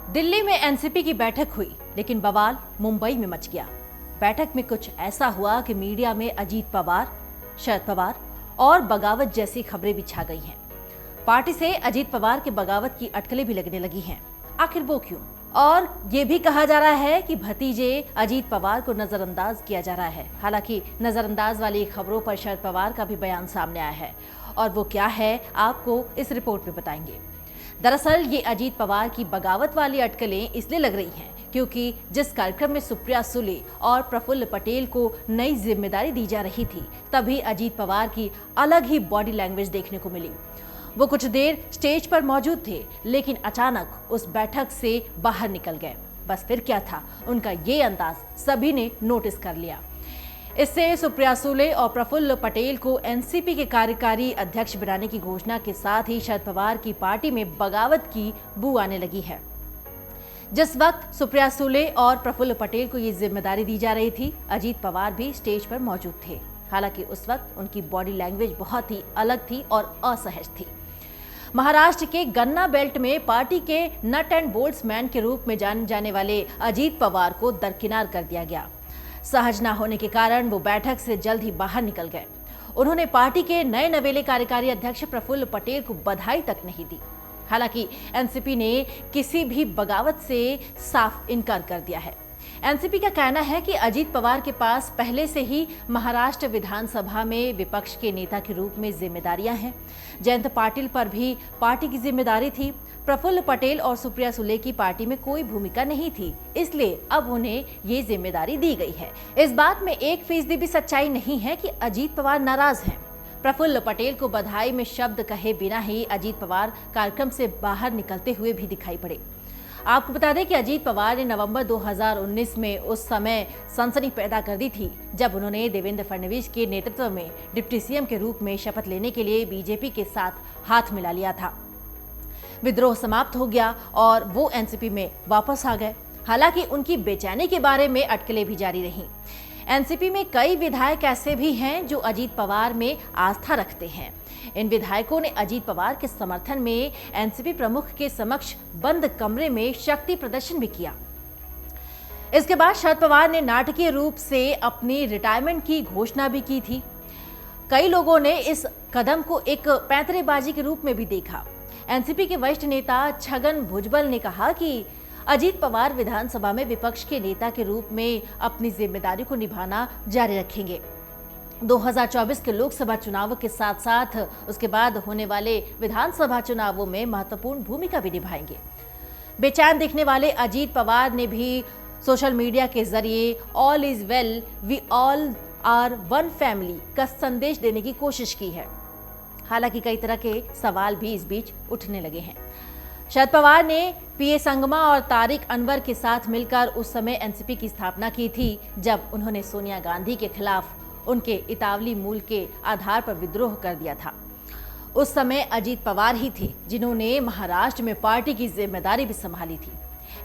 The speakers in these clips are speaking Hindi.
दिल्ली में एनसीपी की बैठक हुई, लेकिन बवाल मुंबई में मच गया। बैठक में कुछ ऐसा हुआ कि मीडिया में अजीत पवार, शरद पवार और बगावत जैसी खबरें भी छा गई हैं। पार्टी से अजीत पवार के बगावत की अटकलें भी लगने लगी हैं। आखिर वो क्यों? और ये भी कहा जा रहा है कि भतीजे अजीत पवार को नजरअंदाज किया जा रहा है। हालांकि नजरअंदाज वाली खबरों पर शरद पवार का भी बयान सामने आया है, और वो क्या है आपको इस रिपोर्ट में बताएंगे। दरअसल ये अजीत पवार की बगावत वाली अटकलें इसलिए लग रही हैं क्योंकि जिस कार्यक्रम में सुप्रिया सुले और प्रफुल्ल पटेल को नई जिम्मेदारी दी जा रही थी, तभी अजीत पवार की अलग ही बॉडी लैंग्वेज देखने को मिली। वो कुछ देर स्टेज पर मौजूद थे, लेकिन अचानक उस बैठक से बाहर निकल गए। बस फिर क्या था, उनका ये अंदाज सभी ने नोटिस कर लिया। इससे सुप्रिया सुले और प्रफुल्ल पटेल को एनसीपी के कार्यकारी अध्यक्ष बनाने की घोषणा के साथ ही शरद पवार की पार्टी में बगावत की बू आने लगी है। जिस वक्त सुप्रिया सुले और प्रफुल्ल पटेल को ये जिम्मेदारी दी जा रही थी, अजीत पवार भी स्टेज पर मौजूद थे। हालांकि उस वक्त उनकी बॉडी लैंग्वेज बहुत ही अलग थी और असहज थी। महाराष्ट्र के गन्ना बेल्ट में पार्टी के नट एंड बोल्ट्स मैन के रूप में जाने जाने वाले अजीत पवार को दरकिनार कर दिया गया। सहज न होने के कारण वो बैठक से जल्द ही बाहर निकल गए। उन्होंने पार्टी के नए नवेले कार्यकारी अध्यक्ष प्रफुल्ल पटेल को बधाई तक नहीं दी। हालांकि एनसीपी ने किसी भी बगावत से साफ इनकार कर दिया है। एनसीपी का कहना है कि अजीत पवार के पास पहले से ही महाराष्ट्र विधानसभा में विपक्ष के नेता के रूप में जिम्मेदारियां हैं। जयंत पाटिल पर भी पार्टी की जिम्मेदारी थी। प्रफुल्ल पटेल और सुप्रिया सुले की पार्टी में कोई भूमिका नहीं थी, इसलिए अब उन्हें ये जिम्मेदारी दी गई है। इस बात में 1% भी सच्चाई नहीं है कि अजीत पवार नाराज हैं। प्रफुल्ल पटेल को बधाई में शब्द कहे बिना ही अजीत पवार कार्यक्रम से बाहर निकलते हुए भी दिखाई पड़े। आपको बता दें कि अजीत पवार ने नवंबर 2019 में उस समय सनसनी पैदा कर दी थी, जब उन्होंने देवेंद्र फडणवीस के नेतृत्व में डिप्टी सीएम के रूप में शपथ लेने के लिए बीजेपी के साथ हाथ मिला लिया था। विद्रोह समाप्त हो गया और वो एनसीपी में वापस आ गए। हालांकि उनकी बेचैनी के बारे में अटकलें भी जारी रहीं। एनसीपी में कई विधायक ऐसे भी हैं जो अजीत पवार में आस्था रखते हैं। इन विधायकों ने अजीत पवार के समर्थन में एनसीपी प्रमुख के समक्ष बंद कमरे में शक्ति प्रदर्शन भी किया। इसके बाद शरद पवार ने नाटकीय रूप से अपनी रिटायरमेंट की घोषणा भी की थी। कई लोगों ने इस कदम को एक पैंतरेबाजी के रूप में भी देखा। एनसीपी के वरिष्ठ नेता छगन भुजबल ने कहा कि अजीत पवार विधानसभा में विपक्ष के नेता के रूप में अपनी जिम्मेदारी को निभाना जारी रखेंगे। 2024 के लोकसभा चुनावों के साथ साथ उसके बाद होने वाले विधानसभा चुनावों में महत्वपूर्ण भूमिका भी निभाएंगे। बेचैन दिखने वाले अजीत पवार ने भी सोशल मीडिया के जरिए all is well, we all are one family का संदेश देने की कोशिश की है। हालांकि कई तरह के सवाल भी इस बीच उठने लगे हैं। शरद पवार ने पीए संगमा और तारिक अनवर के साथ मिलकर उस समय एनसीपी की स्थापना की थी, जब उन्होंने सोनिया गांधी के खिलाफ उनके इतावली मूल के आधार पर विद्रोह कर दिया था। उस समय अजीत पवार ही थे जिन्होंने महाराष्ट्र में पार्टी की जिम्मेदारी भी संभाली थी।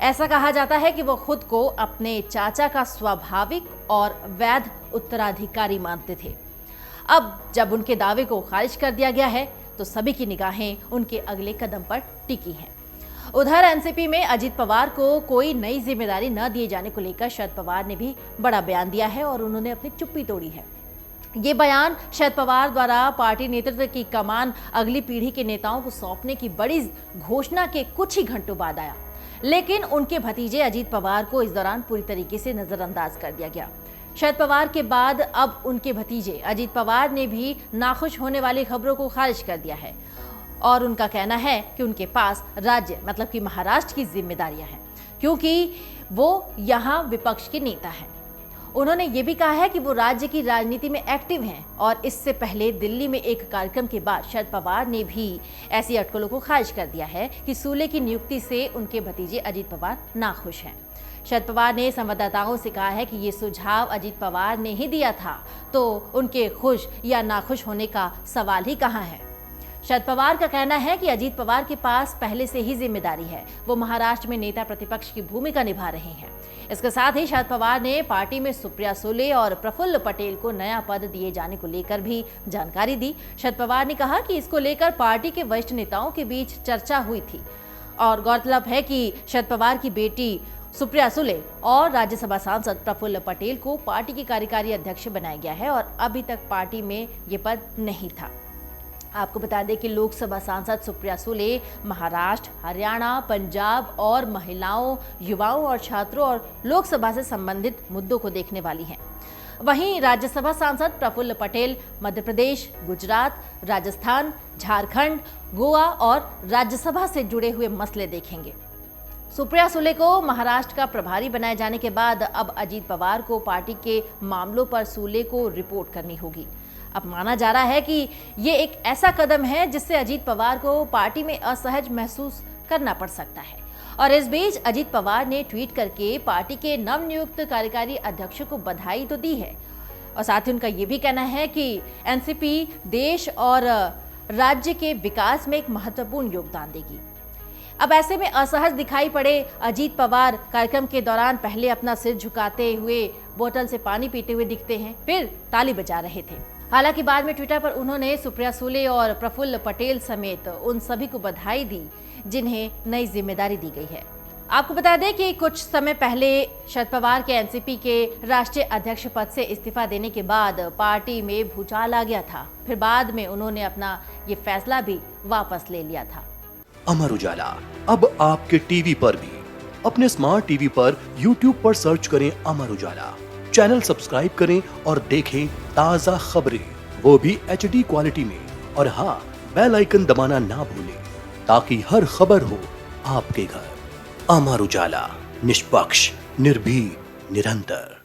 ऐसा कहा जाता है कि वो खुद को अपने चाचा का स्वाभाविक और वैध उत्तराधिकारी मानते थे। अब जब उनके दावे को खारिज कर दिया गया है, तो सभी की निगाहें उनके अगले कदम पर टिकी हैं। उधर एनसीपी में अजीत पवार को कोई नई जिम्मेदारी न दिए जाने को लेकर शरद पवार ने भी बड़ा बयान दिया है और उन्होंने अपनी चुप्पी तोड़ी है। ये बयान शरद पवार द्वारा पार्टी नेतृत्व की कमान अगली पीढ़ी के नेताओं को सौंपने की बड़ी घोषणा के कुछ ही घंटों बाद आया, लेकिन उनके भतीजे अजीत पवार को इस दौरान पूरी तरीके से नजरअंदाज कर दिया गया। शरद पवार के बाद अब उनके भतीजे अजीत पवार ने भी नाखुश होने वाली खबरों को खारिज कर दिया है और उनका कहना है कि उनके पास राज्य मतलब कि महाराष्ट्र की जिम्मेदारियां हैं, क्योंकि वो यहाँ विपक्ष के नेता हैं। उन्होंने ये भी कहा है कि वो राज्य की राजनीति में एक्टिव हैं और इससे पहले दिल्ली में एक कार्यक्रम के बाद शरद पवार ने भी ऐसी अटकलों को खारिज कर दिया है कि सूले की नियुक्ति से उनके भतीजे अजीत पवार नाखुश हैं। शरद पवार ने संवाददाताओं से कहा है कि ये सुझाव अजीत पवार ने ही दिया था, तो उनके खुश या नाखुश होने का सवाल ही कहाँ है। शरद पवार का कहना है कि अजीत पवार के पास पहले से ही जिम्मेदारी है, वो महाराष्ट्र में नेता प्रतिपक्ष की भूमिका निभा रहे हैं। इसके साथ ही शरद पवार ने पार्टी में सुप्रिया सुले और प्रफुल्ल पटेल को नया पद दिए जाने को लेकर भी जानकारी दी। शरद पवार ने कहा कि इसको लेकर पार्टी के वरिष्ठ नेताओं के बीच चर्चा हुई थी। और गौरतलब है कि शरद पवार की बेटी सुप्रिया सुले और राज्यसभा सांसद प्रफुल्ल पटेल को पार्टी की कार्यकारी अध्यक्ष बनाया गया है और अभी तक पार्टी में ये पद नहीं था। आपको बता दें कि लोकसभा सांसद सुप्रिया सुले महाराष्ट्र, हरियाणा, पंजाब और महिलाओं, युवाओं और छात्रों और लोकसभा से संबंधित मुद्दों को देखने वाली हैं। वहीं राज्यसभा सांसद प्रफुल्ल पटेल मध्य प्रदेश, गुजरात, राजस्थान, झारखंड, गोवा और राज्यसभा से जुड़े हुए मसले देखेंगे। सुप्रिया सुले को महाराष्ट्र का प्रभारी बनाए जाने के बाद अब अजीत पवार को पार्टी के मामलों पर सुले को रिपोर्ट करनी होगी। अब माना जा रहा है कि ये एक ऐसा कदम है जिससे अजीत पवार को पार्टी में असहज महसूस करना पड़ सकता है। और इस बीच अजीत पवार ने ट्वीट करके पार्टी के नवनियुक्त कार्यकारी अध्यक्ष को बधाई तो दी है और साथ ही उनका ये भी कहना है कि एनसीपी देश और राज्य के विकास में एक महत्वपूर्ण योगदान देगी। अब ऐसे में असहज दिखाई पड़े अजीत पवार कार्यक्रम के दौरान पहले अपना सिर झुकाते हुए बोतल से पानी पीते हुए दिखते हैं, फिर ताली बजा रहे थे। हालांकि बाद में ट्विटर पर उन्होंने सुप्रिया सुले और प्रफुल्ल पटेल समेत उन सभी को बधाई दी जिन्हें नई जिम्मेदारी दी गई है। आपको बता दें कि कुछ समय पहले शरद पवार के एनसीपी के राष्ट्रीय अध्यक्ष पद से इस्तीफा देने के बाद पार्टी में भूचाल आ गया था। फिर बाद में उन्होंने अपना ये फैसला भी वापस ले लिया था। अमर उजाला अब आपके टीवी पर भी। अपने स्मार्ट टीवी पर YouTube पर सर्च करें अमर उजाला, चैनल सब्सक्राइब करें और देखें ताजा खबरें, वो भी HD क्वालिटी में। और हाँ, बेल आइकन दबाना ना भूलें ताकि हर खबर हो आपके घर। अमर उजाला, निष्पक्ष, निर्भीक, निरंतर।